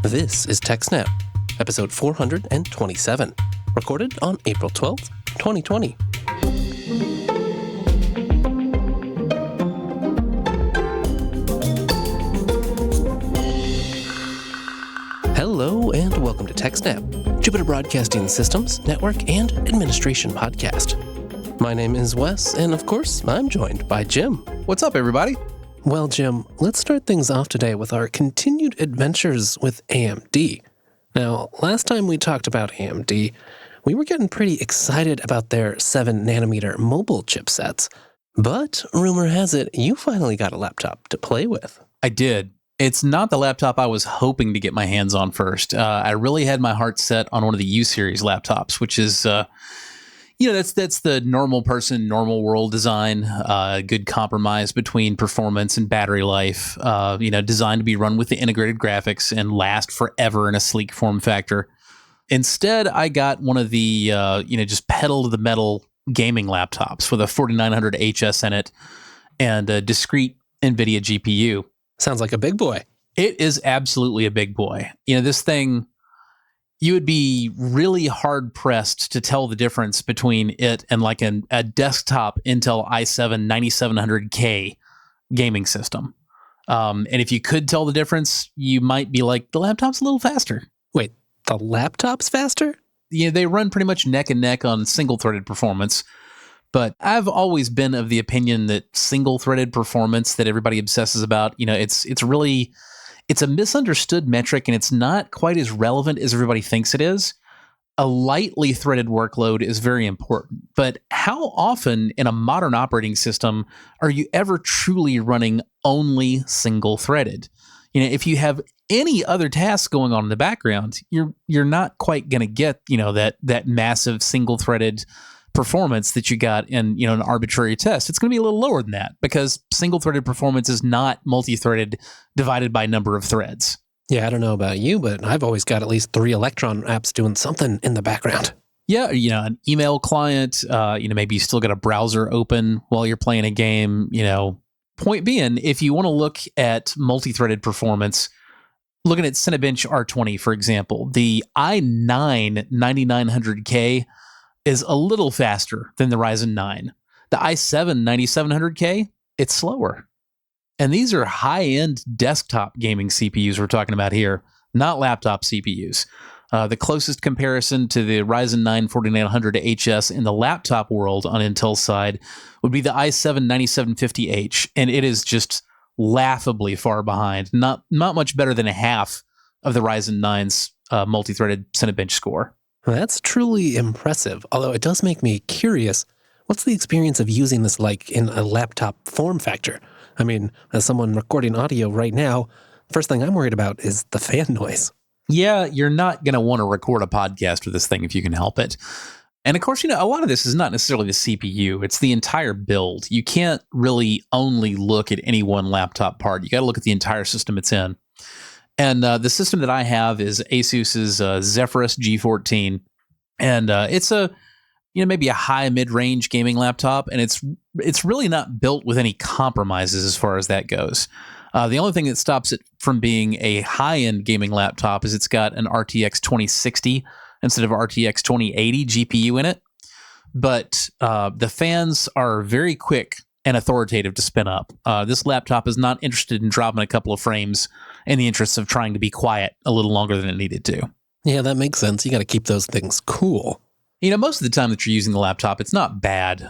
This is TechSNAP, episode 427, recorded on April 12th, 2020. Hello and welcome to TechSNAP, Jupiter Broadcasting Systems, Network, and Administration podcast. My name is Wes, and of course, I'm joined by Jim. What's up, everybody? Well, Jim, let's start things off today with our continued adventures with AMD. Now, last time we talked about AMD, we were getting pretty excited about their 7nm mobile chipsets. But rumor has it, you finally got a laptop to play with. I did. It's not the laptop I was hoping to get my hands on first. I really had my heart set on one of the U-series laptops, which is, that's the normal person, normal world design, good compromise between performance and battery life, designed to be run with the integrated graphics and last forever in a sleek form factor. Instead, I got one of the, just pedal to the metal gaming laptops with a 4900 HS in it and a discrete NVIDIA GPU. Sounds like a big boy. It is absolutely a big boy. This thing, you would be really hard pressed to tell the difference between it and like a desktop Intel i7 9700K gaming system. And if you could tell the difference, you might be like, the laptop's a little faster. Wait, the laptop's faster? Yeah, they run pretty much neck and neck on single-threaded performance. But I've always been of the opinion that single-threaded performance that everybody obsesses about, it's a misunderstood metric and it's not quite as relevant as everybody thinks it is. A lightly threaded workload is very important. But how often in a modern operating system are you ever truly running only single-threaded? If you have any other tasks going on in the background, you're not quite going to get, that massive single-threaded performance that you got in an arbitrary test. It's going to be a little lower than that because single-threaded performance is not multi-threaded divided by number of threads. Yeah, I don't know about you, but I've always got at least 3 Electron apps doing something in the background. Yeah, an email client, maybe you still got a browser open while you're playing a game. Point being, if you want to look at multi-threaded performance, looking at Cinebench R20, for example, the i9 9900K is a little faster than the Ryzen 9. The i7 9700K, it's slower. And these are high-end desktop gaming CPUs we're talking about here, not laptop CPUs. The closest comparison to the Ryzen 9 4900 HS in the laptop world on Intel's side would be the i7 9750H, and it is just laughably far behind. Not much better than a half of the Ryzen 9's multi-threaded Cinebench score. That's truly impressive, although it does make me curious. What's the experience of using this like in a laptop form factor? I mean, as someone recording audio right now, first thing I'm worried about is the fan noise. Yeah, you're not going to want to record a podcast with this thing if you can help it. And of course, a lot of this is not necessarily the CPU. It's the entire build. You can't really only look at any one laptop part. You got to look at the entire system it's in. And the system that I have is Asus's Zephyrus G14, and it's a maybe a high mid-range gaming laptop, and it's really not built with any compromises as far as that goes. The only thing that stops it from being a high-end gaming laptop is it's got an RTX 2060 instead of RTX 2080 GPU in it, but the fans are very quick and authoritative to spin up. This laptop is not interested in dropping a couple of frames in the interest of trying to be quiet a little longer than it needed to. Yeah, that makes sense. You got to keep those things cool. Most of the time that you're using the laptop, it's not bad.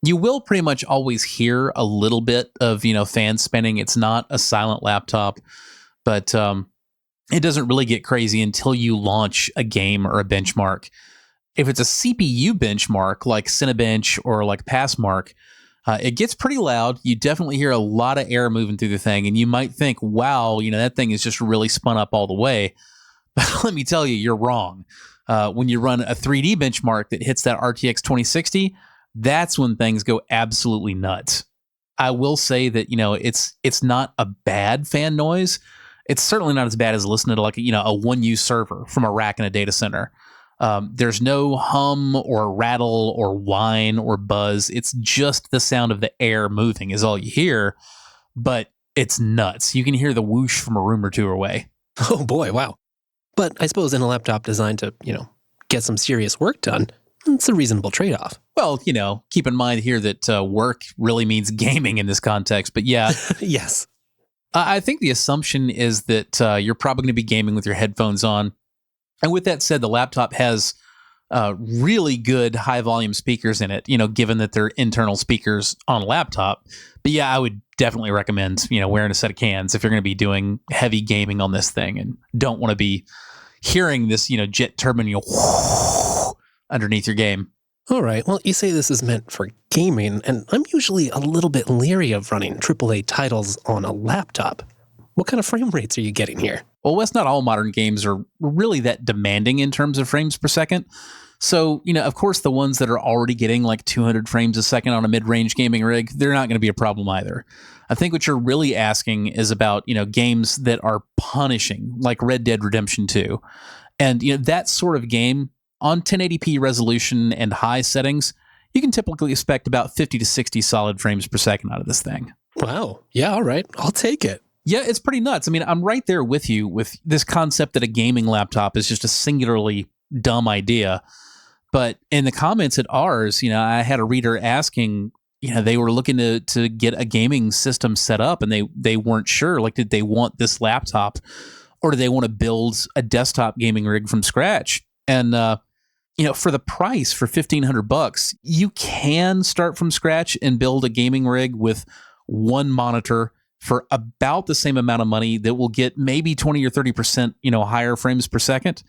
You will pretty much always hear a little bit of, fan spinning. It's not a silent laptop, but it doesn't really get crazy until you launch a game or a benchmark. If it's a CPU benchmark like Cinebench or like Passmark, it gets pretty loud. You definitely hear a lot of air moving through the thing, and you might think, wow, that thing is just really spun up all the way. But let me tell you, you're wrong. When you run a 3D benchmark that hits that RTX 2060, that's when things go absolutely nuts. I will say that, it's not a bad fan noise. It's certainly not as bad as listening to like, a 1U server from a rack in a data center. There's no hum or rattle or whine or buzz. It's just the sound of the air moving is all you hear, but it's nuts. You can hear the whoosh from a room or two away. Oh boy, wow. But I suppose in a laptop designed to, get some serious work done, it's a reasonable trade-off. Well, keep in mind here that work really means gaming in this context. But yeah, Yes. I think the assumption is that you're probably going to be gaming with your headphones on. And with that said, the laptop has really good high volume speakers in it, given that they're internal speakers on a laptop. But yeah, I would definitely recommend, wearing a set of cans if you're going to be doing heavy gaming on this thing and don't want to be hearing this, jet turbine underneath your game. All right, well, you say this is meant for gaming, and I'm usually a little bit leery of running AAA titles on a laptop. What kind of frame rates are you getting here? Well, Wes, not all modern games are really that demanding in terms of frames per second. So, of course, the ones that are already getting like 200 frames a second on a mid-range gaming rig, they're not going to be a problem either. I think what you're really asking is about, games that are punishing, like Red Dead Redemption 2. And, that sort of game on 1080p resolution and high settings, you can typically expect about 50 to 60 solid frames per second out of this thing. Wow. Yeah, all right. I'll take it. Yeah, it's pretty nuts. I mean, I'm right there with you with this concept that a gaming laptop is just a singularly dumb idea. But in the comments at ours, I had a reader asking, they were looking to get a gaming system set up and they weren't sure. Like, did they want this laptop or do they want to build a desktop gaming rig from scratch? And, for the price, for $1,500, you can start from scratch and build a gaming rig with one monitor for about the same amount of money that will get maybe 20 or 30%, higher frames per second.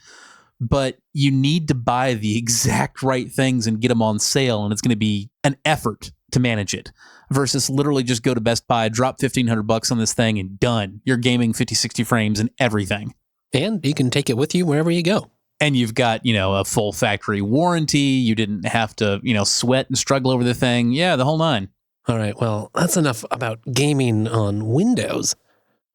But you need to buy the exact right things and get them on sale. And it's going to be an effort to manage it versus literally just go to Best Buy, drop $1,500 on this thing and done. You're gaming 50, 60 frames and everything. And you can take it with you wherever you go. And you've got, a full factory warranty. You didn't have to, sweat and struggle over the thing. Yeah, the whole nine. All right, well, that's enough about gaming on Windows.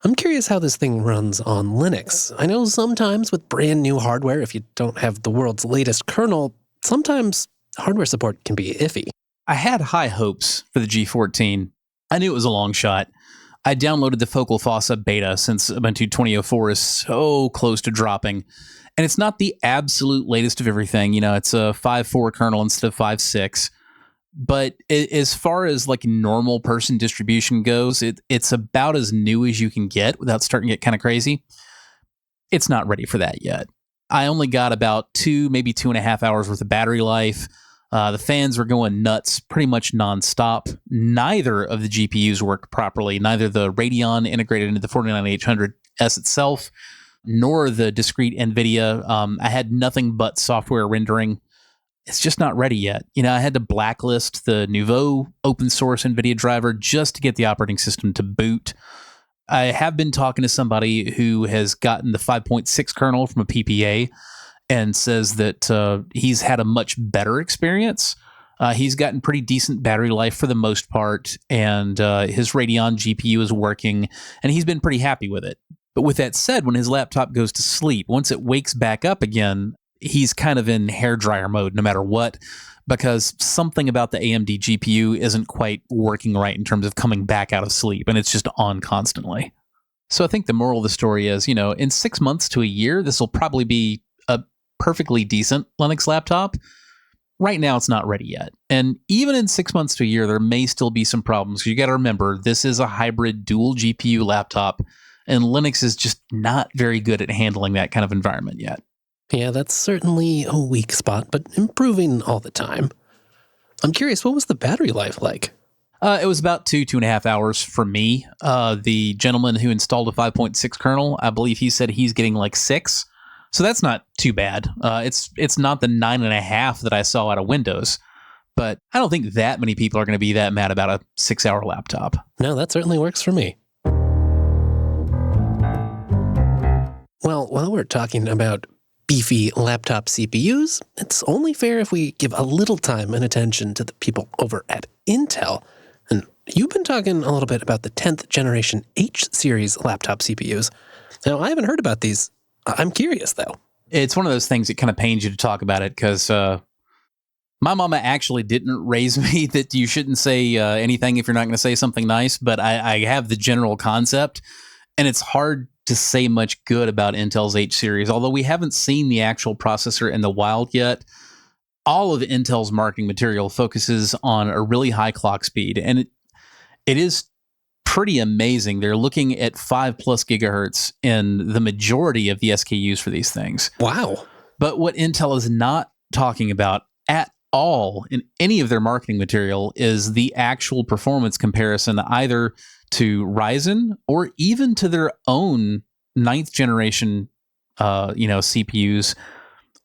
I'm curious how this thing runs on Linux. I know sometimes with brand new hardware, if you don't have the world's latest kernel, sometimes hardware support can be iffy. I had high hopes for the G14. I knew it was a long shot. I downloaded the Focal Fossa beta since Ubuntu 2004 is so close to dropping. And it's not the absolute latest of everything. It's a 5.4 kernel instead of 5.6. But as far as like normal person distribution goes, it's about as new as you can get without starting to get kind of crazy. It's not ready for that yet. I only got about 2, maybe 2.5 hours worth of battery life. The fans were going nuts pretty much nonstop. Neither of the GPUs worked properly. Neither the Radeon integrated into the 49800S itself, nor the discrete NVIDIA. I had nothing but software rendering. It's just not ready yet. I had to blacklist the Nouveau open source NVIDIA driver just to get the operating system to boot. I have been talking to somebody who has gotten the 5.6 kernel from a PPA and says that he's had a much better experience. He's gotten pretty decent battery life for the most part, and his Radeon GPU is working, and he's been pretty happy with it. But with that said, when his laptop goes to sleep, once it wakes back up again, he's kind of in hairdryer mode no matter what, because something about the AMD GPU isn't quite working right in terms of coming back out of sleep, and it's just on constantly. So I think the moral of the story is, in 6 months to a year, this will probably be a perfectly decent Linux laptop. Right now, it's not ready yet. And even in 6 months to a year, there may still be some problems. You got to remember, this is a hybrid dual GPU laptop, and Linux is just not very good at handling that kind of environment yet. Yeah, that's certainly a weak spot, but improving all the time. I'm curious, what was the battery life like? It was about 2.5 hours for me. The gentleman who installed a 5.6 kernel, I believe he said he's getting like 6. So that's not too bad. It's not the 9.5 that I saw out of Windows, but I don't think that many people are going to be that mad about a 6-hour laptop. No, that certainly works for me. Well, while we're talking about beefy laptop CPUs, it's only fair if we give a little time and attention to the people over at Intel. And you've been talking a little bit about the 10th generation H-series laptop CPUs. Now, I haven't heard about these. I'm curious, though. It's one of those things that kind of pains you to talk about it because my mama actually didn't raise me that you shouldn't say anything if you're not going to say something nice, but I have the general concept, and it's hard to say much good about Intel's H series, although we haven't seen the actual processor in the wild yet. All of Intel's marketing material focuses on a really high clock speed, and it is pretty amazing. They're looking at 5+ gigahertz in the majority of the SKUs for these things. Wow. But what Intel is not talking about at all in any of their marketing material is the actual performance comparison, either to Ryzen or even to their own 9th generation CPUs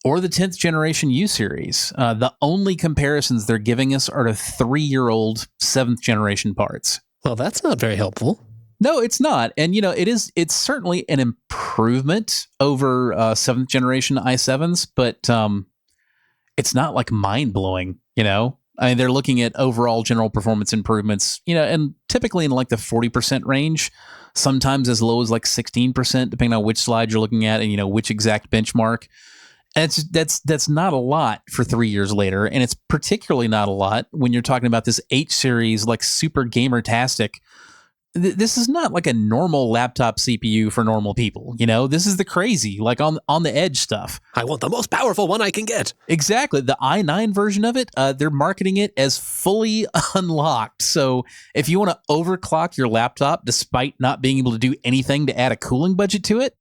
or the 10th generation U series. The only comparisons they're giving us are to 3-year-old 7th generation parts. Well, that's not very helpful. No, it's not. And, it's certainly an improvement over 7th generation i7s, but it's not like mind blowing, I mean, they're looking at overall general performance improvements, and typically in like the 40% range, sometimes as low as like 16%, depending on which slide you're looking at and, which exact benchmark. And that's not a lot for 3 years later. And it's particularly not a lot when you're talking about this H series, like super gamer-tastic. This is not like a normal laptop CPU for normal people. This is the crazy, like on the edge stuff. I want the most powerful one I can get. Exactly. The i9 version of it, they're marketing it as fully unlocked. So if you want to overclock your laptop despite not being able to do anything to add a cooling budget to it,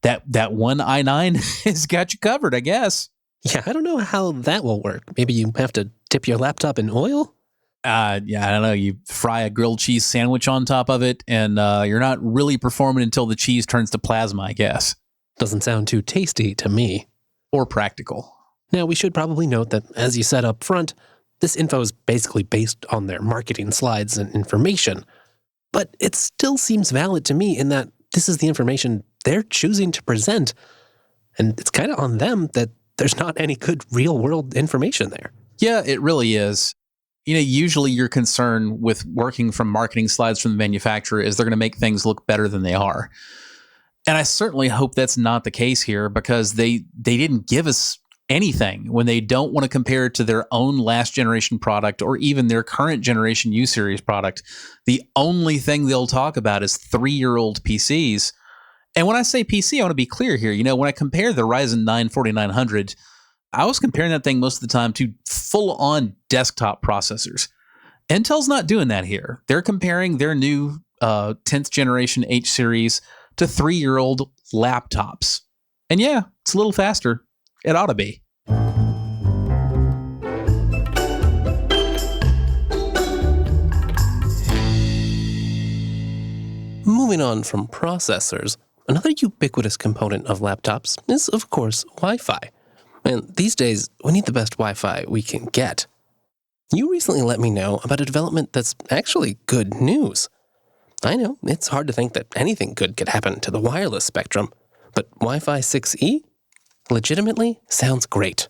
that one i9 has got you covered, I guess. Yeah, I don't know how that will work. Maybe you have to dip your laptop in oil? I don't know. You fry a grilled cheese sandwich on top of it, and you're not really performing until the cheese turns to plasma, I guess. Doesn't sound too tasty to me. Or practical. Now, we should probably note that, as you said up front, this info is basically based on their marketing slides and information. But it still seems valid to me in that this is the information they're choosing to present, and it's kind of on them that there's not any good real-world information there. Yeah, it really is. Usually your concern with working from marketing slides from the manufacturer is they're going to make things look better than they are. And I certainly hope that's not the case here, because they didn't give us anything when they don't want to compare it to their own last generation product or even their current generation U series product. The only thing they'll talk about is 3-year-old PCs. And when I say PC, I want to be clear here. When I compare the Ryzen 9 4900, I was comparing that thing most of the time to full-on desktop processors. Intel's not doing that here. They're comparing their new 10th generation H series to 3-year-old laptops. And yeah, it's a little faster. It ought to be. Moving on from processors, another ubiquitous component of laptops is, of course, Wi-Fi. And these days, we need the best Wi-Fi we can get. You recently let me know about a development that's actually good news. I know, it's hard to think that anything good could happen to the wireless spectrum, but Wi-Fi 6E legitimately sounds great.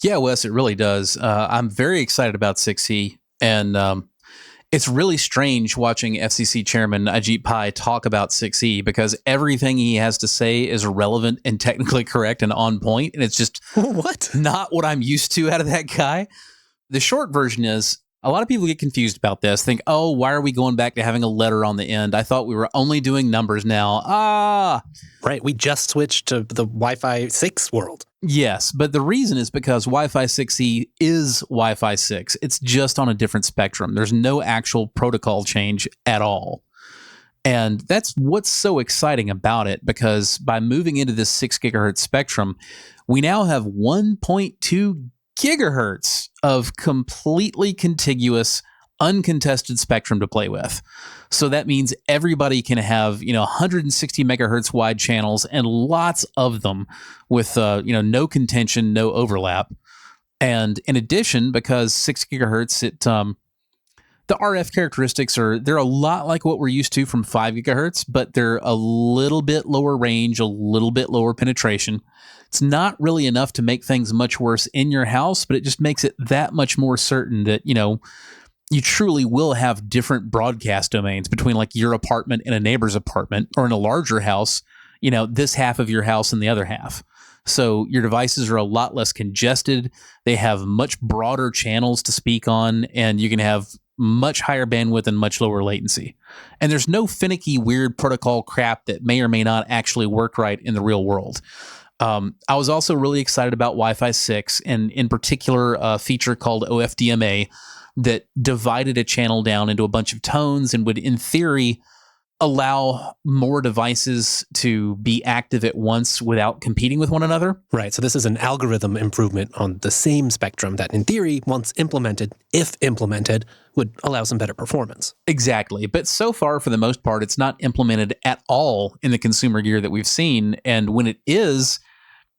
Yeah, Wes, it really does. I'm very excited about 6E, and it's really strange watching FCC Chairman Ajit Pai talk about 6E, because everything he has to say is relevant and technically correct and on point, and it's just not what I'm used to out of that guy. The short version is, a lot of people get confused about this, think, oh, why are we going back to having a letter on the end? I thought we were only doing numbers now. Right, we just switched to the Wi-Fi 6 world. Yes, but the reason is because Wi-Fi 6E is Wi-Fi 6. It's just on a different spectrum. There's no actual protocol change at all. And that's what's so exciting about it, because by moving into this 6 gigahertz spectrum, we now have 1.2 gigahertz of completely contiguous, uncontested spectrum to play with. So that means everybody can have, 160 megahertz wide channels, and lots of them with, no contention, no overlap. And in addition, because 6 gigahertz, the RF characteristics they're a lot like what we're used to from 5 gigahertz, but they're a little bit lower range, a little bit lower penetration. It's not really enough to make things much worse in your house, but it just makes it that much more certain that, you truly will have different broadcast domains between like your apartment and a neighbor's apartment, or in a larger house, this half of your house and the other half. So your devices are a lot less congested. They have much broader channels to speak on, and you can have much higher bandwidth and much lower latency. And there's no finicky, weird protocol crap that may or may not actually work right in the real world. I was also really excited about Wi-Fi 6, and in particular, a feature called OFDMA that divided a channel down into a bunch of tones and would, in theory, allow more devices to be active at once without competing with one another. Right, so this is an algorithm improvement on the same spectrum that, in theory, once implemented, if implemented, would allow some better performance. Exactly. But so far, for the most part, it's not implemented at all in the consumer gear that we've seen. And when it is,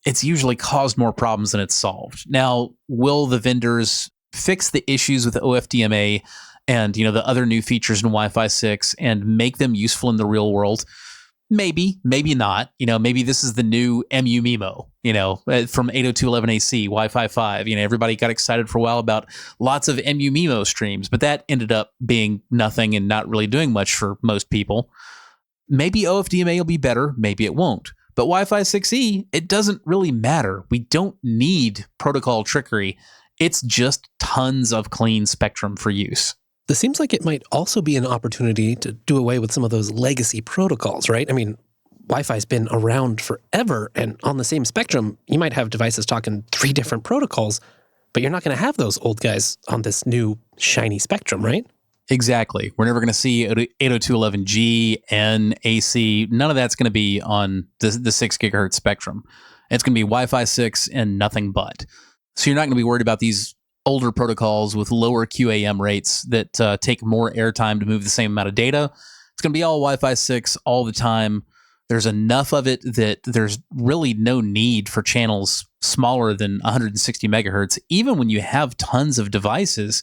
it's usually caused more problems than it's solved. Now, will the vendors fix the issues with OFDMA and, the other new features in Wi-Fi 6 and make them useful in the real world? Maybe, maybe not. Maybe this is the new MU-MIMO, from 802.11ac, Wi-Fi 5. Everybody got excited for a while about lots of MU-MIMO streams, but that ended up being nothing and not really doing much for most people. Maybe OFDMA will be better, maybe it won't. But Wi-Fi 6E, it doesn't really matter. We don't need protocol trickery. It's just tons of clean spectrum for use. This seems like it might also be an opportunity to do away with some of those legacy protocols, right? I mean, Wi-Fi's been around forever, and on the same spectrum, you might have devices talking 3 different protocols, but you're not going to have those old guys on this new shiny spectrum, right? Exactly. We're never going to see 802.11g, N, AC. None of that's going to be on the 6 gigahertz spectrum. It's going to be Wi-Fi 6 and nothing but. So you're not going to be worried about these older protocols with lower QAM rates that take more airtime to move the same amount of data. It's going to be all Wi-Fi 6 all the time. There's enough of it that there's really no need for channels smaller than 160 megahertz, even when you have tons of devices.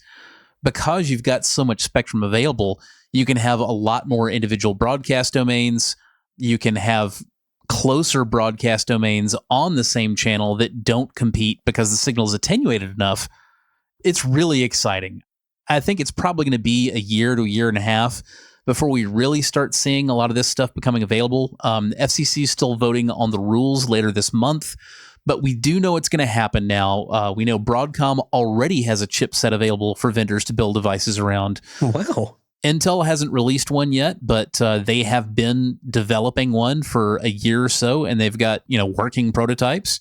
Because you've got so much spectrum available, you can have a lot more individual broadcast domains. You can have closer broadcast domains on the same channel that don't compete because the signal is attenuated enough. It's really exciting. I think it's probably going to be a year to a year and a half before we really start seeing a lot of this stuff becoming available. FCC is still voting on the rules later this month, but we do know it's going to happen now. We know Broadcom already has a chipset available for vendors to build devices around. Wow. Intel hasn't released one yet, but they have been developing one for a year or so, and they've got working prototypes.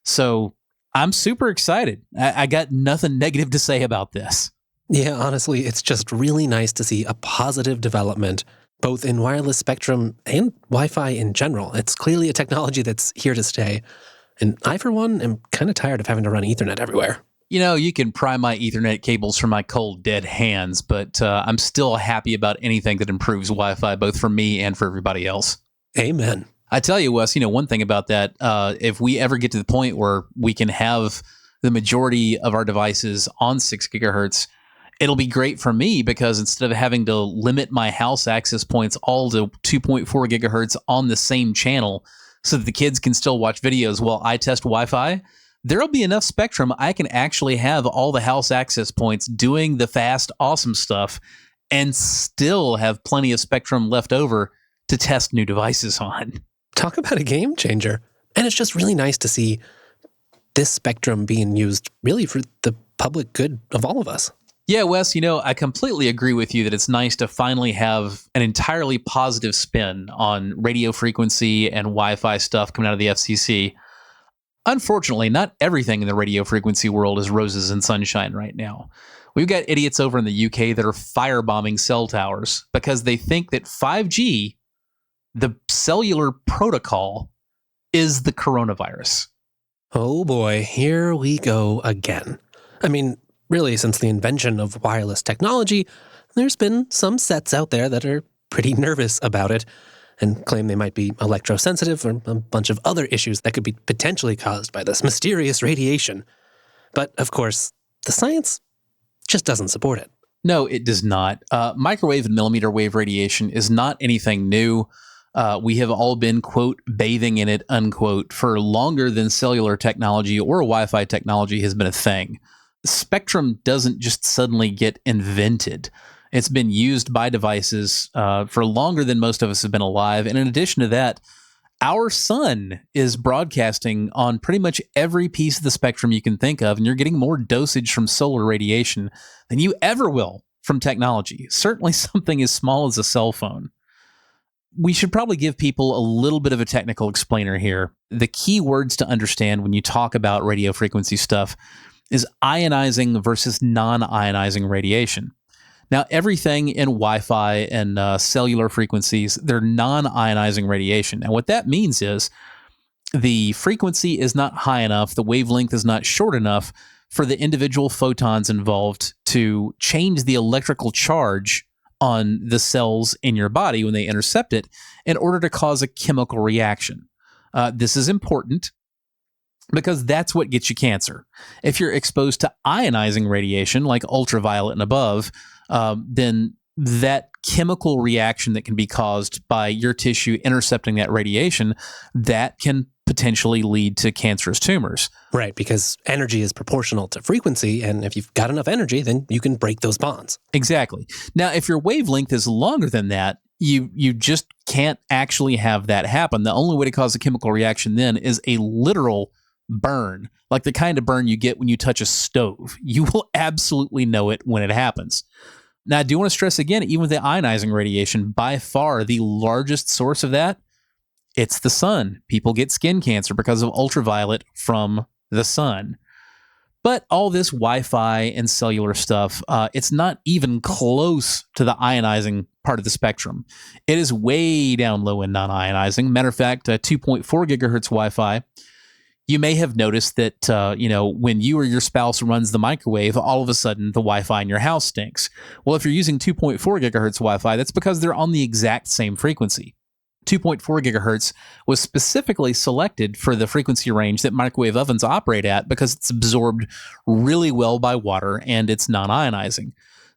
So I'm super excited. I got nothing negative to say about this. Yeah, honestly, it's just really nice to see a positive development, both in wireless spectrum and Wi-Fi in general. It's clearly a technology that's here to stay. And I, for one, am kind of tired of having to run Ethernet everywhere. You can pry my Ethernet cables from my cold, dead hands, but I'm still happy about anything that improves Wi-Fi, both for me and for everybody else. Amen. I tell you, Wes, one thing about that, if we ever get to the point where we can have the majority of our devices on 6 gigahertz, it'll be great for me because instead of having to limit my house access points all to 2.4 gigahertz on the same channel so that the kids can still watch videos while I test Wi-Fi, there'll be enough spectrum I can actually have all the house access points doing the fast, awesome stuff and still have plenty of spectrum left over to test new devices on. Talk about a game changer. And it's just really nice to see this spectrum being used really for the public good of all of us. Yeah, Wes, I completely agree with you that it's nice to finally have an entirely positive spin on radio frequency and Wi-Fi stuff coming out of the FCC. Unfortunately, not everything in the radio frequency world is roses and sunshine right now. We've got idiots over in the UK that are firebombing cell towers because they think that 5G, the cellular protocol, is the coronavirus. Oh boy, here we go again. I mean, really, since the invention of wireless technology, there's been some sets out there that are pretty nervous about it and claim they might be electrosensitive or a bunch of other issues that could be potentially caused by this mysterious radiation. But, of course, the science just doesn't support it. No, it does not. Microwave and millimeter wave radiation is not anything new. We have all been, quote, bathing in it, unquote, for longer than cellular technology or Wi-Fi technology has been a thing. Spectrum doesn't just suddenly get invented. It's been used by devices for longer than most of us have been alive. And in addition to that, our sun is broadcasting on pretty much every piece of the spectrum you can think of, and you're getting more dosage from solar radiation than you ever will from technology, certainly something as small as a cell phone. We should probably give people a little bit of a technical explainer here. The key words to understand when you talk about radio frequency stuff is ionizing versus non-ionizing radiation. Now, everything in Wi-Fi and cellular frequencies, they're non-ionizing radiation. And what that means is the frequency is not high enough, the wavelength is not short enough for the individual photons involved to change the electrical charge on the cells in your body when they intercept it in order to cause a chemical reaction. This is important because that's what gets you cancer. If you're exposed to ionizing radiation, like ultraviolet and above, then that chemical reaction that can be caused by your tissue intercepting that radiation, that can potentially lead to cancerous tumors. Right, because energy is proportional to frequency, and if you've got enough energy, then you can break those bonds. Exactly. Now, if your wavelength is longer than that, you just can't actually have that happen. The only way to cause a chemical reaction then is a literal burn, like the kind of burn you get when you touch a stove. You will absolutely know it when it happens. Now, I do want to stress again, even with the ionizing radiation, by far the largest source of that, it's the sun. People get skin cancer because of ultraviolet from the sun. But all this Wi-Fi and cellular stuff, it's not even close to the ionizing part of the spectrum. It is way down low in non-ionizing. Matter of fact, 2.4 gigahertz Wi-Fi, you may have noticed that, when you or your spouse runs the microwave, all of a sudden the Wi-Fi in your house stinks. Well, if you're using 2.4 gigahertz Wi-Fi, that's because they're on the exact same frequency. 2.4 gigahertz was specifically selected for the frequency range that microwave ovens operate at because it's absorbed really well by water and it's non-ionizing.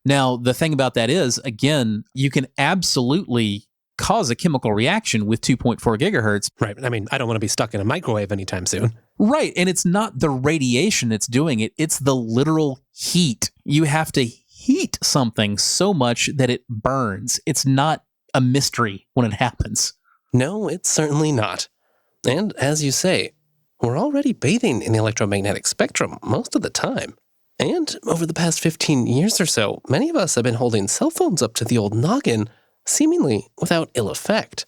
Now, the thing about that is, again, you can absolutely cause a chemical reaction with 2.4 gigahertz. Right. I mean, I don't want to be stuck in a microwave anytime soon. Right. And it's not the radiation that's doing it. It's the literal heat. You have to heat something so much that it burns. It's not a mystery when it happens. No, it's certainly not. And as you say, we're already bathing in the electromagnetic spectrum most of the time. And over the past 15 years or so, many of us have been holding cell phones up to the old noggin, seemingly without ill effect.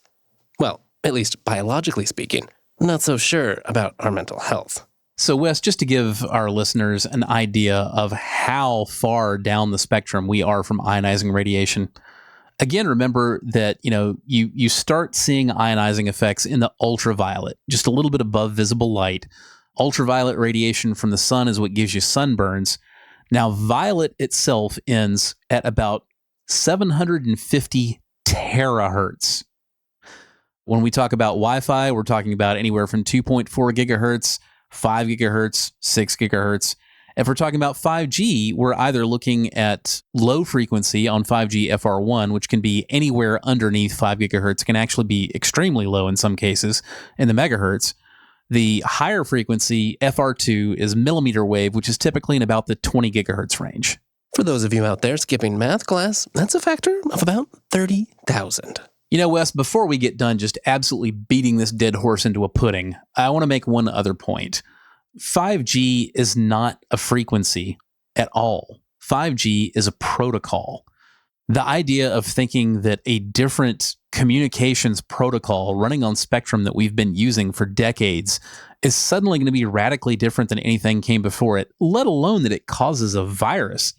Well, at least biologically speaking. Not so sure about our mental health. So, Wes, just to give our listeners an idea of how far down the spectrum we are from ionizing radiation, again, remember that, you start seeing ionizing effects in the ultraviolet, just a little bit above visible light. Ultraviolet radiation from the sun is what gives you sunburns. Now, violet itself ends at about 750 terahertz. When we talk about Wi-Fi, we're talking about anywhere from 2.4 gigahertz, 5 gigahertz, 6 gigahertz. If we're talking about 5G, we're either looking at low frequency on 5G FR1, which can be anywhere underneath 5 gigahertz, can actually be extremely low in some cases in the megahertz. The higher frequency FR2 is millimeter wave, which is typically in about the 20 gigahertz range. For those of you out there skipping math class, that's a factor of about 30,000. Wes, before we get done just absolutely beating this dead horse into a pudding, I want to make one other point. 5G is not a frequency at all. 5G is a protocol. The idea of thinking that a different communications protocol running on spectrum that we've been using for decades is suddenly going to be radically different than anything came before it, let alone that it causes a virus.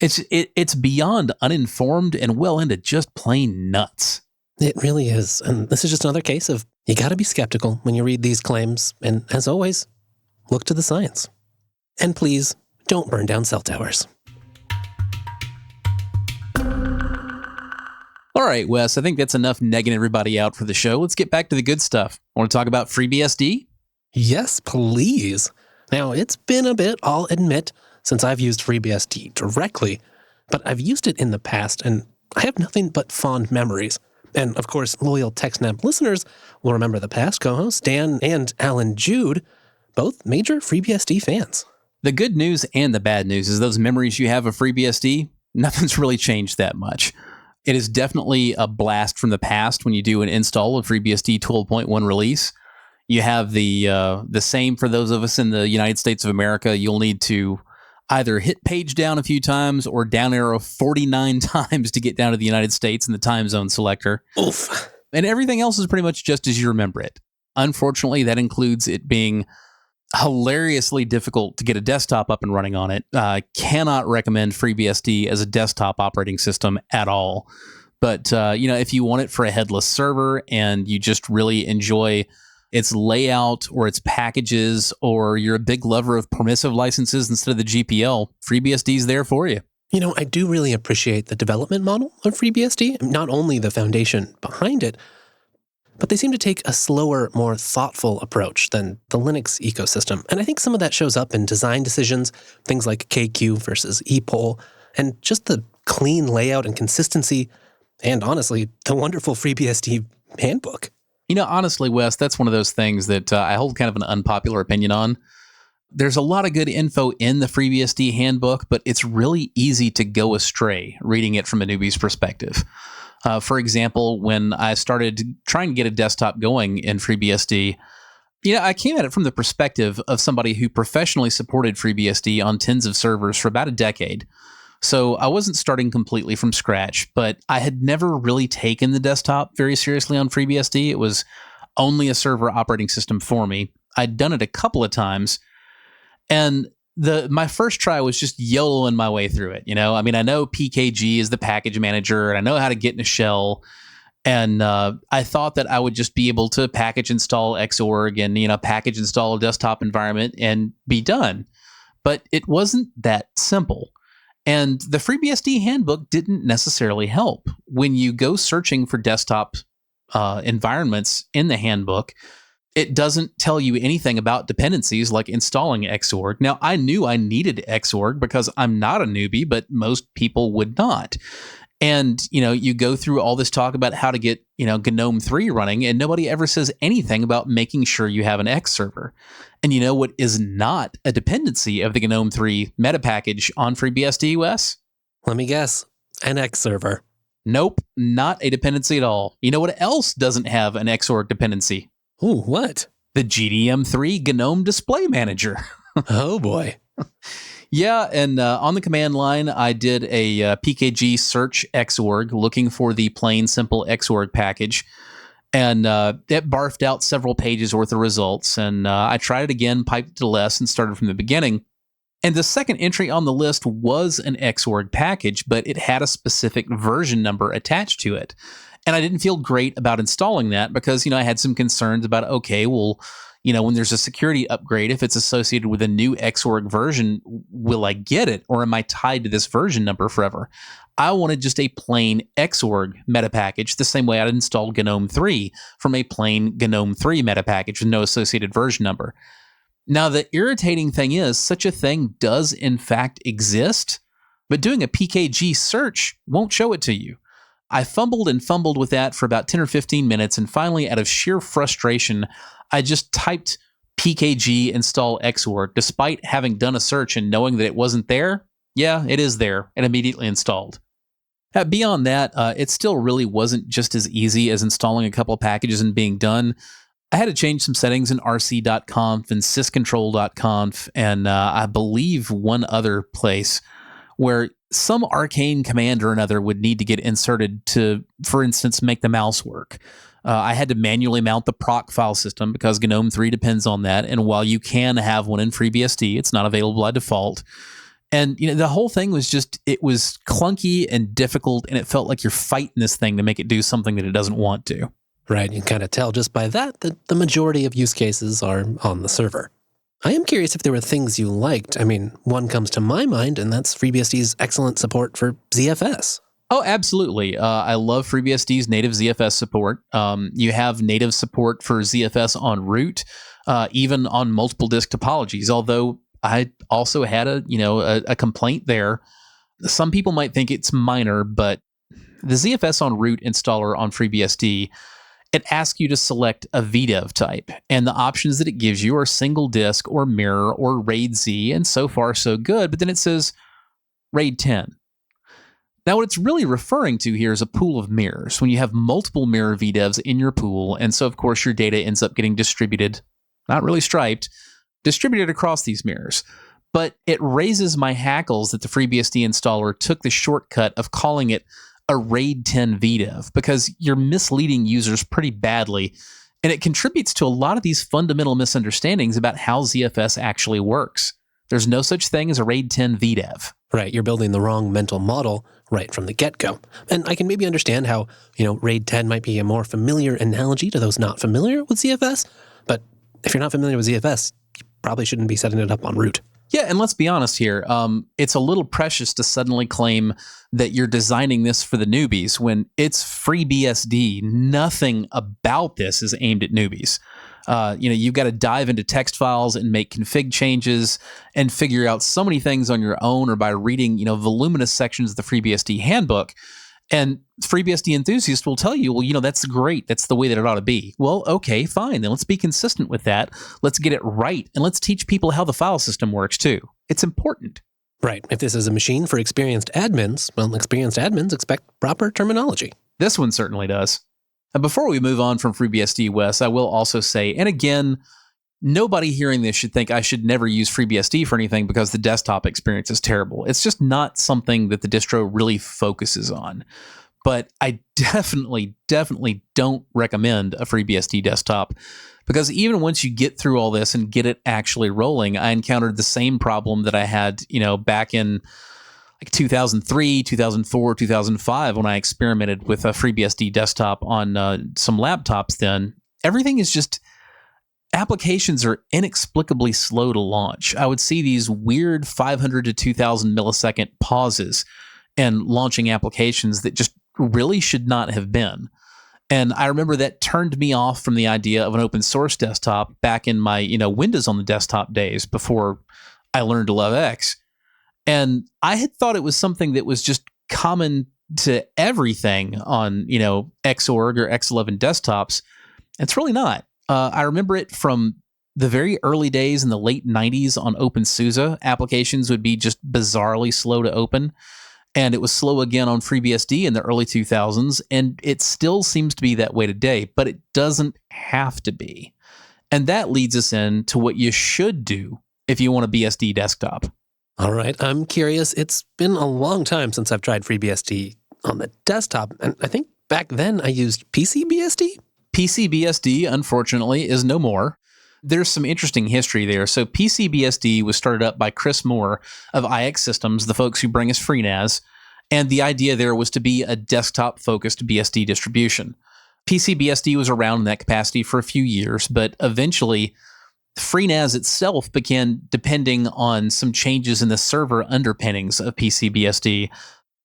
It's beyond uninformed and well into just plain nuts. It really is. And this is just another case of you got to be skeptical when you read these claims. And as always, look to the science. And please, don't burn down cell towers. All right, Wes, I think that's enough negging everybody out for the show. Let's get back to the good stuff. Want to talk about FreeBSD? Yes, please. Now, it's been a bit, I'll admit, since I've used FreeBSD directly, but I've used it in the past, and I have nothing but fond memories. And, of course, loyal TechSNAP listeners will remember the past co-hosts, Dan and Alan Jude, both major FreeBSD fans. The good news and the bad news is those memories you have of FreeBSD, nothing's really changed that much. It is definitely a blast from the past when you do an install of FreeBSD 12.1 release. You have the same for those of us in the United States of America. You'll need to either hit page down a few times or down arrow 49 times to get down to the United States in the time zone selector. Oof. And everything else is pretty much just as you remember it. Unfortunately, that includes it being hilariously difficult to get a desktop up and running on it. Cannot recommend FreeBSD as a desktop operating system at all. But, if you want it for a headless server and you just really enjoy its layout or its packages, or you're a big lover of permissive licenses instead of the GPL, FreeBSD is there for you. I do really appreciate the development model of FreeBSD, not only the foundation behind it, but they seem to take a slower, more thoughtful approach than the Linux ecosystem. And I think some of that shows up in design decisions, things like KQ versus ePOL, and just the clean layout and consistency, and honestly, the wonderful FreeBSD handbook. Honestly, Wes, that's one of those things that I hold kind of an unpopular opinion on. There's a lot of good info in the FreeBSD handbook, but it's really easy to go astray reading it from a newbie's perspective. For example, when I started trying to get a desktop going in FreeBSD, I came at it from the perspective of somebody who professionally supported FreeBSD on tens of servers for about a decade. So I wasn't starting completely from scratch, but I had never really taken the desktop very seriously on FreeBSD. It was only a server operating system for me. I'd done it a couple of times, and my first try was just YOLOing my way through it. I know PKG is the package manager, and I know how to get in a shell. And I thought that I would just be able to package install Xorg and, package install a desktop environment and be done. But it wasn't that simple. And the FreeBSD handbook didn't necessarily help. When you go searching for desktop environments in the handbook, it doesn't tell you anything about dependencies like installing Xorg. Now, I knew I needed Xorg because I'm not a newbie, but most people would not. And, you go through all this talk about how to get, GNOME 3 running, and nobody ever says anything about making sure you have an X server. And you know what is not a dependency of the GNOME 3 meta package on FreeBSD, Wes? Let me guess. An X server. Nope, not a dependency at all. You know what else doesn't have an Xorg dependency? Ooh, what? The GDM3 GNOME Display Manager. Oh, boy. Yeah, and on the command line, I did a PKG search Xorg looking for the plain, simple Xorg package, and it barfed out several pages worth of results, and I tried it again, piped it to less, and started from the beginning. And the second entry on the list was an Xorg package, but it had a specific version number attached to it. And I didn't feel great about installing that because, I had some concerns about, okay, well, when there's a security upgrade, if it's associated with a new Xorg version, will I get it? Or am I tied to this version number forever? I wanted just a plain Xorg meta package, the same way I'd installed GNOME 3 from a plain GNOME 3 meta package with no associated version number. Now, the irritating thing is, such a thing does in fact exist, but doing a PKG search won't show it to you. I fumbled and fumbled with that for about 10 or 15 minutes, and finally, out of sheer frustration, I just typed PKG install Xorg, despite having done a search and knowing that it wasn't there. Yeah, it is there, and immediately installed. Beyond that, it still really wasn't just as easy as installing a couple packages and being done. I had to change some settings in rc.conf and syscontrol.conf, and I believe one other place where some arcane command or another would need to get inserted to, for instance, make the mouse work. I had to manually mount the proc file system because GNOME 3 depends on that. And while you can have one in FreeBSD, it's not available by default. And the whole thing was it was clunky and difficult, and it felt like you're fighting this thing to make it do something that it doesn't want to. Right, you can kind of tell just by that the majority of use cases are on the server. I am curious if there were things you liked. One comes to my mind, and that's FreeBSD's excellent support for ZFS. Oh, absolutely. I love FreeBSD's native ZFS support. You have native support for ZFS en route, even on multiple disk topologies, although I also had a complaint there. Some people might think it's minor, but the ZFS en route installer on FreeBSD, it asks you to select a VDEV type, and the options that it gives you are single disk or mirror or RAID Z, and so far so good, but then it says RAID 10. Now, what it's really referring to here is a pool of mirrors, when you have multiple mirror VDEVs in your pool, and so of course your data ends up getting distributed, not really striped, distributed across these mirrors. but it raises my hackles that the FreeBSD installer took the shortcut of calling it a RAID 10 VDEV, because you're misleading users pretty badly, and it contributes to a lot of these fundamental misunderstandings about how ZFS actually works. There's no such thing as a RAID 10 VDEV. Right, you're building the wrong mental model right from the get-go. And I can maybe understand how, RAID 10 might be a more familiar analogy to those not familiar with ZFS, but if you're not familiar with ZFS, you probably shouldn't be setting it up on root. Yeah, and let's be honest here. It's a little precious to suddenly claim that you're designing this for the newbies when it's FreeBSD. Nothing about this is aimed at newbies. You've got to dive into text files and make config changes and figure out so many things on your own or by reading, voluminous sections of the FreeBSD handbook. And FreeBSD enthusiasts will tell you, well, that's great. That's the way that it ought to be. Well, okay, fine. Then let's be consistent with that. Let's get it right. And let's teach people how the file system works too. It's important. Right. If this is a machine for experienced admins, well, experienced admins expect proper terminology. This one certainly does. And before we move on from FreeBSD, Wes, I will also say, and again, nobody hearing this should think I should never use FreeBSD for anything because the desktop experience is terrible. It's just not something that the distro really focuses on. But I definitely don't recommend a FreeBSD desktop, because even once you get through all this and get it actually rolling, I encountered the same problem that I had, back in 2003, 2004, 2005, when I experimented with a FreeBSD desktop on some laptops then. Everything is just, applications are inexplicably slow to launch. I would see these weird 500 to 2000 millisecond pauses in launching applications that just really should not have been. And I remember that turned me off from the idea of an open source desktop back in my, Windows on the desktop days before I learned to love X. And I had thought it was something that was just common to everything on, Xorg or X11 desktops. It's really not. I remember it from the very early days in the late 90s on OpenSUSE. Applications would be just bizarrely slow to open. And it was slow again on FreeBSD in the early 2000s. And it still seems to be that way today, but it doesn't have to be. And that leads us into what you should do if you want a BSD desktop. All right, I'm curious. It's been a long time since I've tried FreeBSD on the desktop. And I think back then I used pc-bsd. pc-bsd, unfortunately, is no more. There's some interesting history there. So pc-bsd was started up by Chris Moore of IX Systems, the folks who bring us FreeNAS, and the idea there was to be a desktop-focused BSD distribution. pc-bsd was around in that capacity for a few years, but eventually FreeNAS itself began depending on some changes in the server underpinnings of pc-bsd,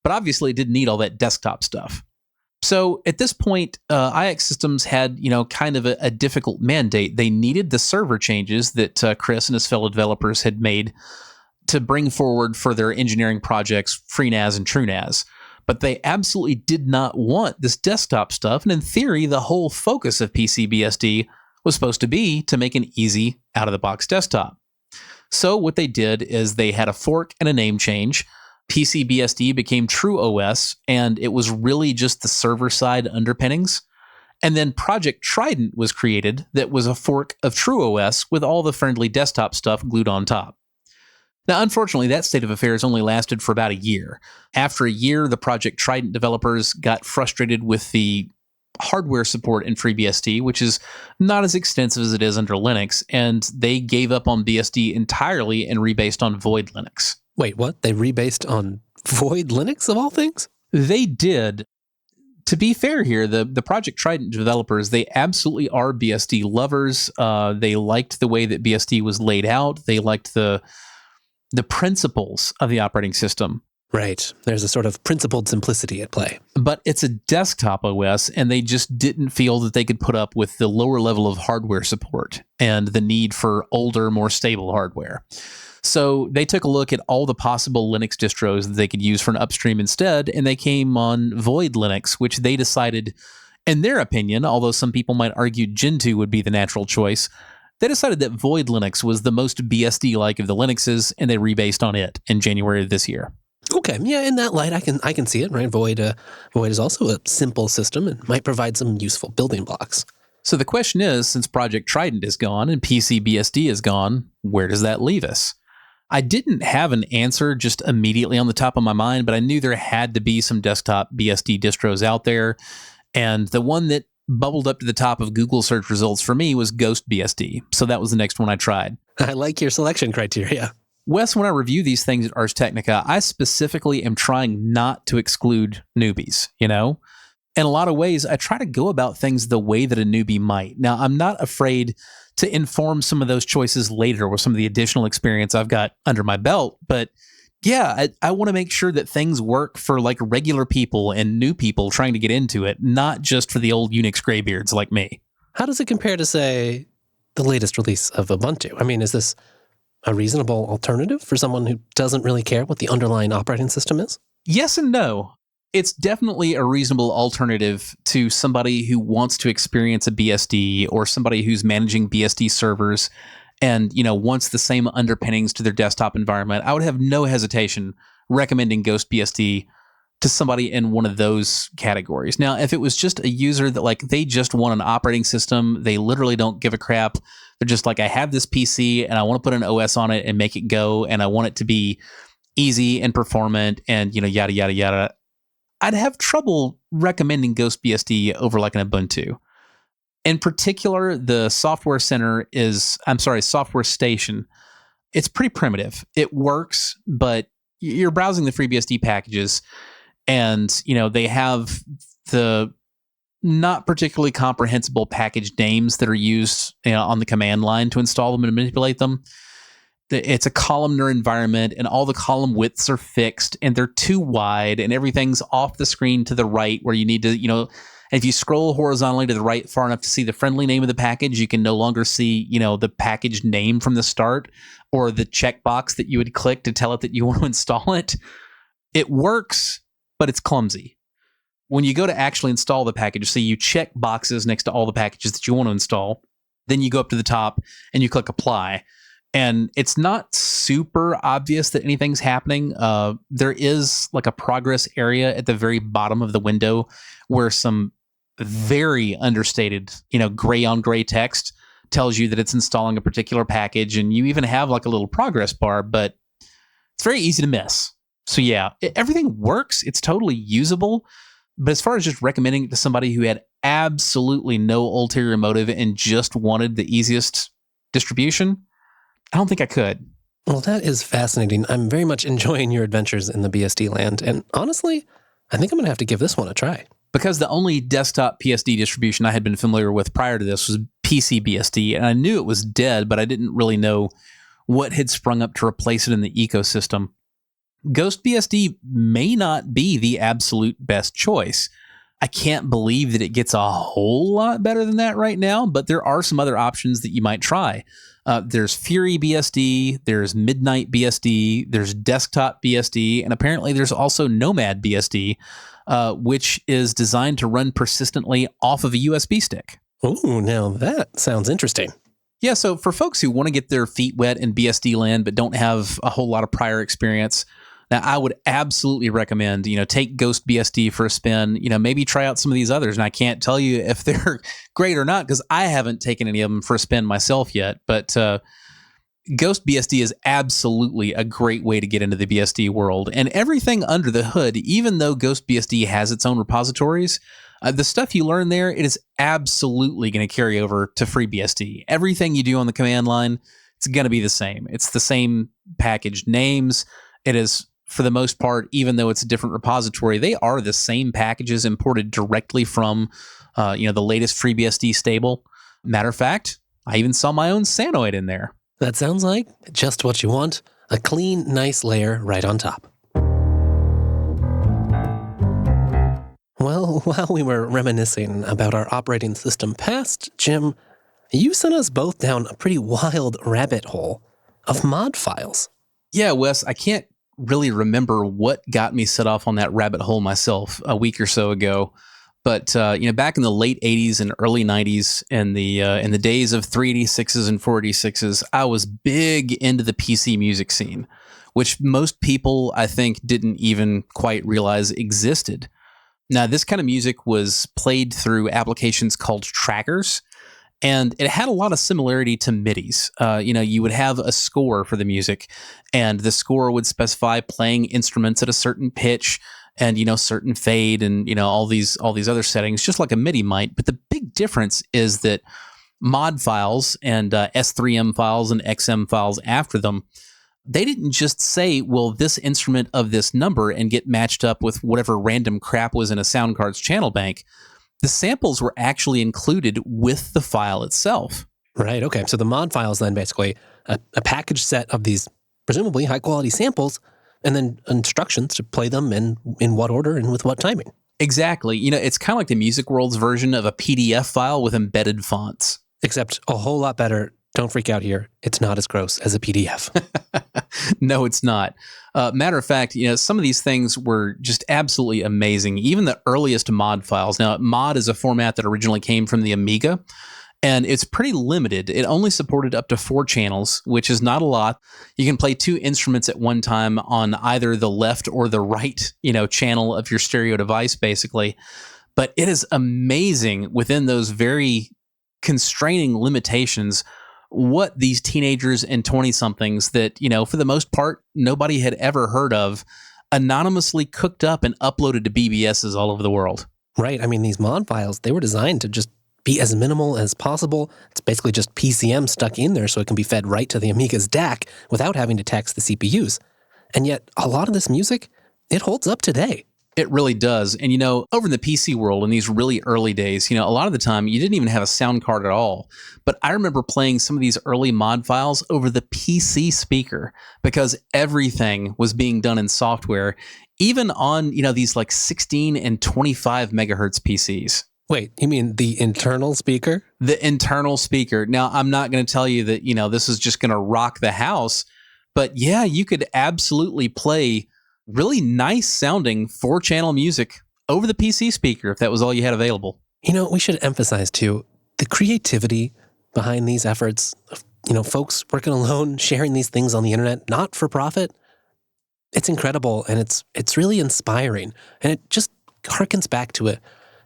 but obviously it didn't need all that desktop stuff. So at this point, IX Systems had, kind of a difficult mandate. They needed the server changes that Chris and his fellow developers had made to bring forward for their engineering projects, FreeNAS and TrueNAS. But they absolutely did not want this desktop stuff. And in theory, the whole focus of pc-bsd was supposed to be to make an easy, out-of-the-box desktop. So what they did is they had a fork and a name change. pc-bsd became TrueOS, and it was really just the server-side underpinnings. And then Project Trident was created that was a fork of TrueOS with all the friendly desktop stuff glued on top. Now, unfortunately, that state of affairs only lasted for about a year. After a year, the Project Trident developers got frustrated with the hardware support in FreeBSD, which is not as extensive as it is under Linux, and they gave up on BSD entirely and rebased on Void Linux. Wait, what? They rebased on Void Linux of all things? They did. To be fair here, the Project Trident developers, they absolutely are BSD lovers. They liked the way that BSD was laid out. They liked the principles of the operating system. Right. There's a sort of principled simplicity at play. But it's a desktop OS, and they just didn't feel that they could put up with the lower level of hardware support and the need for older, more stable hardware. So they took a look at all the possible Linux distros that they could use for an upstream instead, and they came on Void Linux, which they decided, in their opinion, although some people might argue Gentoo would be the natural choice, they decided that Void Linux was the most BSD-like of the Linuxes, and they rebased on it in January of this year. Okay, yeah, in that light, I can see it, right? Void is also a simple system and might provide some useful building blocks. So the question is, since Project Trident is gone and pc-bsd is gone, where does that leave us? I didn't have an answer just immediately on the top of my mind, but I knew there had to be some desktop BSD distros out there. And the one that bubbled up to the top of Google search results for me was GhostBSD. So that was the next one I tried. I like your selection criteria. Wes, when I review these things at Ars Technica, I specifically am trying not to exclude newbies, In a lot of ways, I try to go about things the way that a newbie might. Now, I'm not afraid to inform some of those choices later with some of the additional experience I've got under my belt. But yeah, I want to make sure that things work for like regular people and new people trying to get into it, not just for the old Unix graybeards like me. How does it compare to, say, the latest release of Ubuntu? I mean, is this a reasonable alternative for someone who doesn't really care what the underlying operating system is? Yes and no. It's definitely a reasonable alternative to somebody who wants to experience a BSD or somebody who's managing BSD servers and, wants the same underpinnings to their desktop environment. I would have no hesitation recommending GhostBSD to somebody in one of those categories. Now, if it was just a user that they just want an operating system, they literally don't give a crap. They're just like, I have this PC and I want to put an OS on it and make it go, and I want it to be easy and performant and, yada, yada, yada. I'd have trouble recommending GhostBSD over like an Ubuntu. In particular, the Software Station. It's pretty primitive. It works, but you're browsing the FreeBSD packages and, they have the not particularly comprehensible package names that are used on the command line to install them and manipulate them. It's a columnar environment and all the column widths are fixed and they're too wide and everything's off the screen to the right where you need to, if you scroll horizontally to the right far enough to see the friendly name of the package, you can no longer see, the package name from the start or the checkbox that you would click to tell it that you want to install it. It works, but it's clumsy. When you go to actually install the package, so you check boxes next to all the packages that you want to install, then you go up to the top and you click apply. And it's not super obvious that anything's happening. There is like a progress area at the very bottom of the window where some very understated, gray on gray text tells you that it's installing a particular package. And you even have like a little progress bar, but it's very easy to miss. So yeah, everything works. It's totally usable. But as far as just recommending it to somebody who had absolutely no ulterior motive and just wanted the easiest distribution, I don't think I could. Well, that is fascinating. I'm very much enjoying your adventures in the BSD land. And honestly, I think I'm going to have to give this one a try. Because the only desktop PSD distribution I had been familiar with prior to this was pc-bsd. And I knew it was dead, but I didn't really know what had sprung up to replace it in the ecosystem. GhostBSD may not be the absolute best choice. I can't believe that it gets a whole lot better than that right now, but there are some other options that you might try. There's FreeBSD, there's Midnight BSD, there's Desktop BSD, and apparently there's also Nomad BSD, which is designed to run persistently off of a USB stick. Ooh, now that sounds interesting. Yeah, so for folks who want to get their feet wet in BSD land but don't have a whole lot of prior experience, now I would absolutely recommend, take GhostBSD for a spin, maybe try out some of these others. And I can't tell you if they're great or not because I haven't taken any of them for a spin myself yet. But GhostBSD is absolutely a great way to get into the BSD world. And everything under the hood, even though GhostBSD has its own repositories, the stuff you learn there, it is absolutely going to carry over to FreeBSD. Everything you do on the command line, it's going to be the same. It's the same package names. It is, for the most part, even though it's a different repository, they are the same packages imported directly from, the latest FreeBSD stable. Matter of fact, I even saw my own Sanoid in there. That sounds like just what you want. A clean, nice layer right on top. Well, while we were reminiscing about our operating system past, Jim, you sent us both down a pretty wild rabbit hole of mod files. Yeah, Wes, I can't really remember what got me set off on that rabbit hole myself a week or so ago. But back in the late 80s and early 90s, in the days of 386s and 486s, I was big into the PC music scene, which most people, I think, didn't even quite realize existed. Now, this kind of music was played through applications called trackers, And it had a lot of similarity to MIDIs. You would have a score for the music, and the score would specify playing instruments at a certain pitch and, certain fade and, all these other settings, just like a MIDI might. But the big difference is that mod files and S3M files and XM files after them, they didn't just say, well, this instrument of this number and get matched up with whatever random crap was in a sound card's channel bank. The samples were actually included with the file itself. Right, okay. So the mod file is then basically a packaged set of these presumably high-quality samples and then instructions to play them in what order and with what timing. Exactly. It's kind of like the Music World's version of a PDF file with embedded fonts. Except a whole lot better. Don't freak out here. It's not as gross as a PDF. No, it's not. Matter of fact, some of these things were just absolutely amazing. Even the earliest mod files. Now, mod is a format that originally came from the Amiga, and it's pretty limited. It only supported up to 4 channels, which is not a lot. You can play 2 instruments at one time on either the left or the right, channel of your stereo device, basically. But it is amazing within those very constraining limitations what these teenagers and 20-somethings that, for the most part, nobody had ever heard of, anonymously cooked up and uploaded to BBSs all over the world. Right. I mean, these mod files, they were designed to just be as minimal as possible. It's basically just PCM stuck in there so it can be fed right to the Amiga's DAC without having to tax the CPUs. And yet, a lot of this music, it holds up today. It really does. And, over in the PC world in these really early days, a lot of the time you didn't even have a sound card at all. But I remember playing some of these early mod files over the PC speaker because everything was being done in software, even on, these like 16 and 25 megahertz PCs. Wait, you mean the internal speaker? The internal speaker. Now, I'm not going to tell you that, this is just going to rock the house. But yeah, you could absolutely play really nice sounding 4-channel music over the PC speaker if that was all you had available. We should emphasize too, the creativity behind these efforts of, folks working alone, sharing these things on the internet, not for profit. It's incredible and it's really inspiring. And it just harkens back to a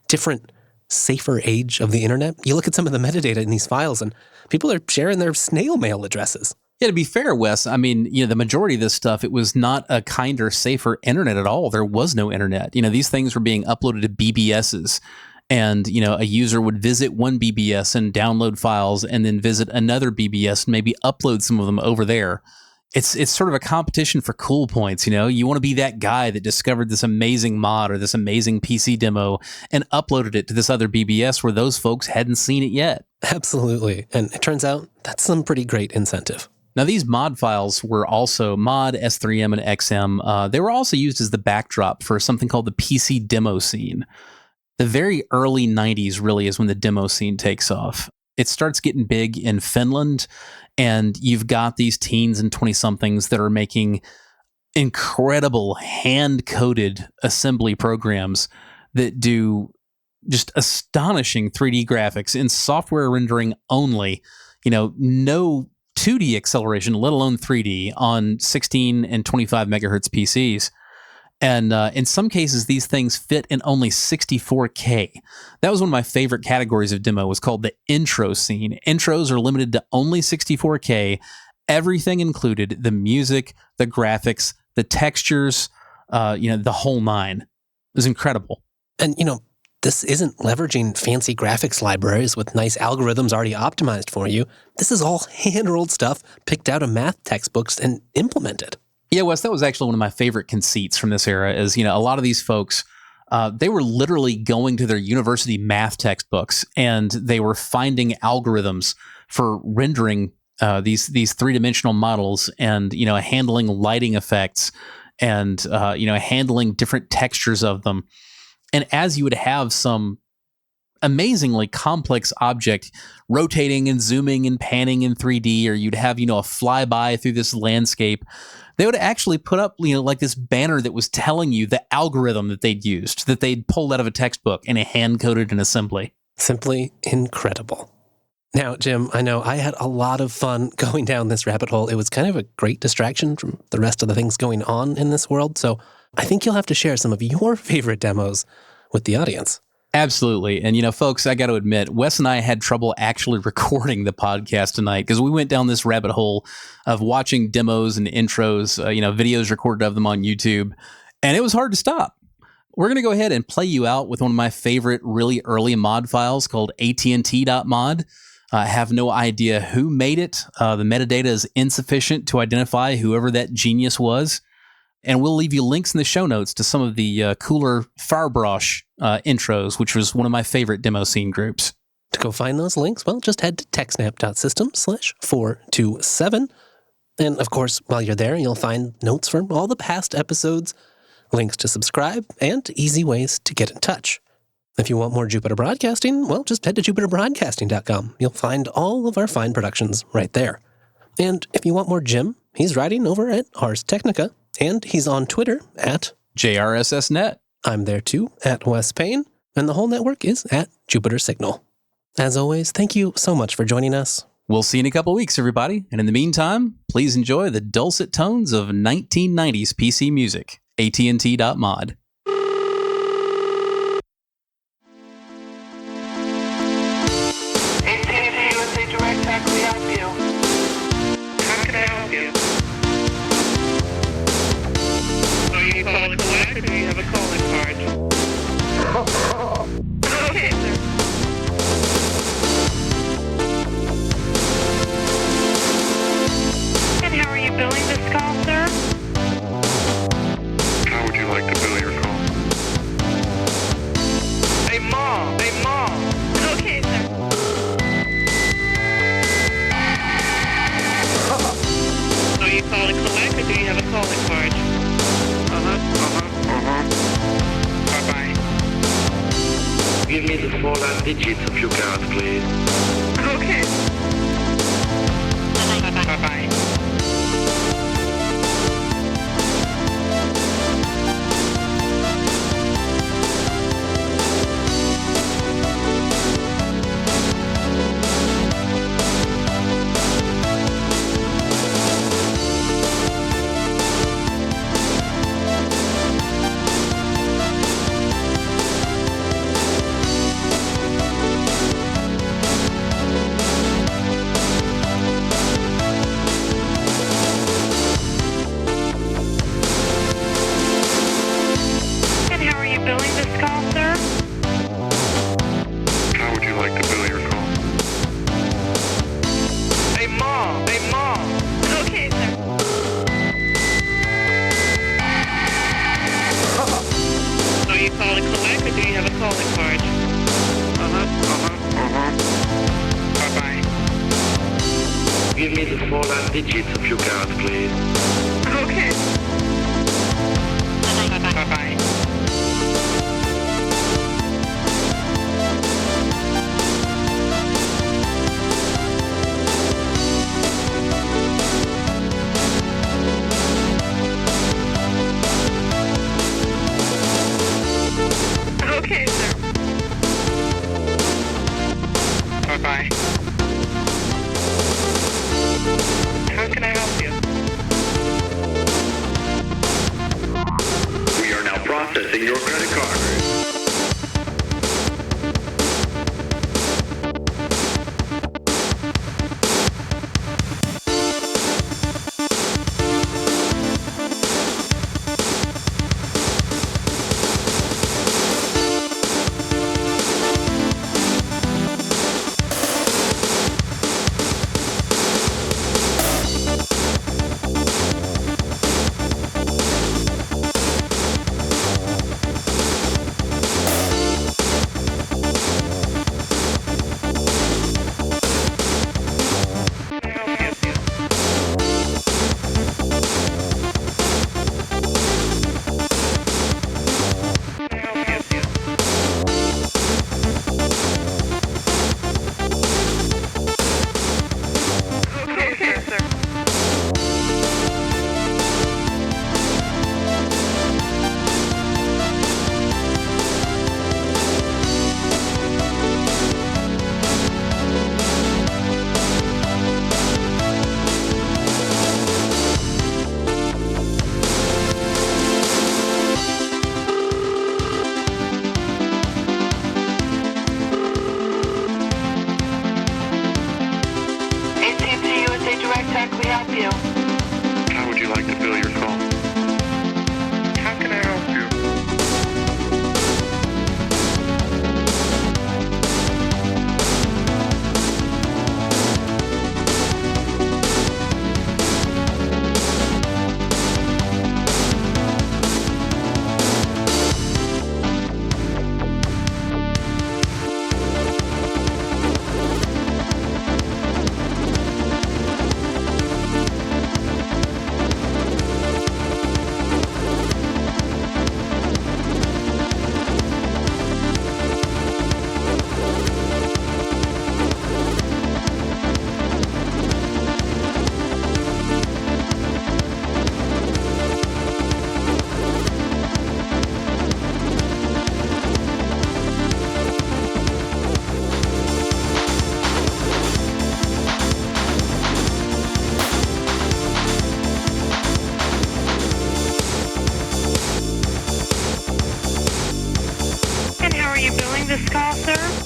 different, safer age of the internet. You look at some of the metadata in these files and people are sharing their snail mail addresses. Yeah, to be fair, Wes, I mean, the majority of this stuff, it was not a kinder, safer internet at all. There was no internet. These things were being uploaded to BBSs. And, a user would visit one BBS and download files and then visit another BBS and maybe upload some of them over there. It's sort of a competition for cool points, You want to be that guy that discovered this amazing mod or this amazing PC demo and uploaded it to this other BBS where those folks hadn't seen it yet. Absolutely. And it turns out that's some pretty great incentive. Now, these mod files were also mod, S3M, and XM. They were also used as the backdrop for something called the PC Demoscene. The very early 90s really is when the Demoscene takes off. It starts getting big in Finland, and you've got these teens and 20-somethings that are making incredible hand-coded assembly programs that do just astonishing 3D graphics in software rendering only. No 2D acceleration, let alone 3D, on 16 and 25 megahertz PCs. And in some cases, these things fit in only 64K. That was one of my favorite categories of demo, was called the intro scene. Intros are limited to only 64K. Everything included, the music, the graphics, the textures, the whole nine. It was incredible. And, this isn't leveraging fancy graphics libraries with nice algorithms already optimized for you. This is all hand-rolled stuff picked out of math textbooks and implemented. Yeah, Wes, that was actually one of my favorite conceits from this era is, a lot of these folks, they were literally going to their university math textbooks and they were finding algorithms for rendering these three-dimensional models and, handling lighting effects and, handling different textures of them. And as you would have some amazingly complex object rotating and zooming and panning in 3D, or you'd have, a flyby through this landscape, they would actually put up, like this banner that was telling you the algorithm that they'd used, that they'd pulled out of a textbook and hand-coded in assembly. Simply incredible. Now, Jim, I know I had a lot of fun going down this rabbit hole. It was kind of a great distraction from the rest of the things going on in this world. So I think you'll have to share some of your favorite demos with the audience. Absolutely. And, folks, I got to admit, Wes and I had trouble actually recording the podcast tonight because we went down this rabbit hole of watching demos and intros, videos recorded of them on YouTube, and it was hard to stop. We're going to go ahead and play you out with one of my favorite really early mod files called ATNT.mod. I have no idea who made it. The metadata is insufficient to identify whoever that genius was. And we'll leave you links in the show notes to some of the cooler Firebrush intros, which was one of my favorite Demoscene groups. To go find those links, well, just head to techsnap.system/427. And of course, while you're there, you'll find notes from all the past episodes, links to subscribe, and easy ways to get in touch. If you want more Jupiter Broadcasting, well, just head to jupiterbroadcasting.com. You'll find all of our fine productions right there. And if you want more Jim, he's writing over at Ars Technica, and he's on Twitter at JRSSNet. I'm there too, at Wes Payne, and the whole network is at Jupiter Signal. As always, thank you so much for joining us. We'll see you in a couple weeks, everybody. And in the meantime, please enjoy the dulcet tones of 1990s PC music. ATNT.mod. Okay, sir. And how are you billing this call, sir? How would you like to bill your call? Hey, Mom! Hey, Mom! Okay, sir. So you call to collect, or do you have a calling card? Bye-bye. Give me the 4 last digits of your card, please. Okay. Bye-bye. Give me the 4 last digits of your card, please. Okay. Bye-bye. Okay, sir. Bye-bye. How can I help you? We are now processing help you? How would you like to bill your call? How can I help you? And how are you billing this call, sir?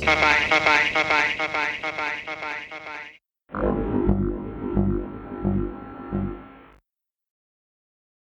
Bye-bye, bye-bye, bye-bye, bye-bye, bye-bye, bye-bye, bye-bye.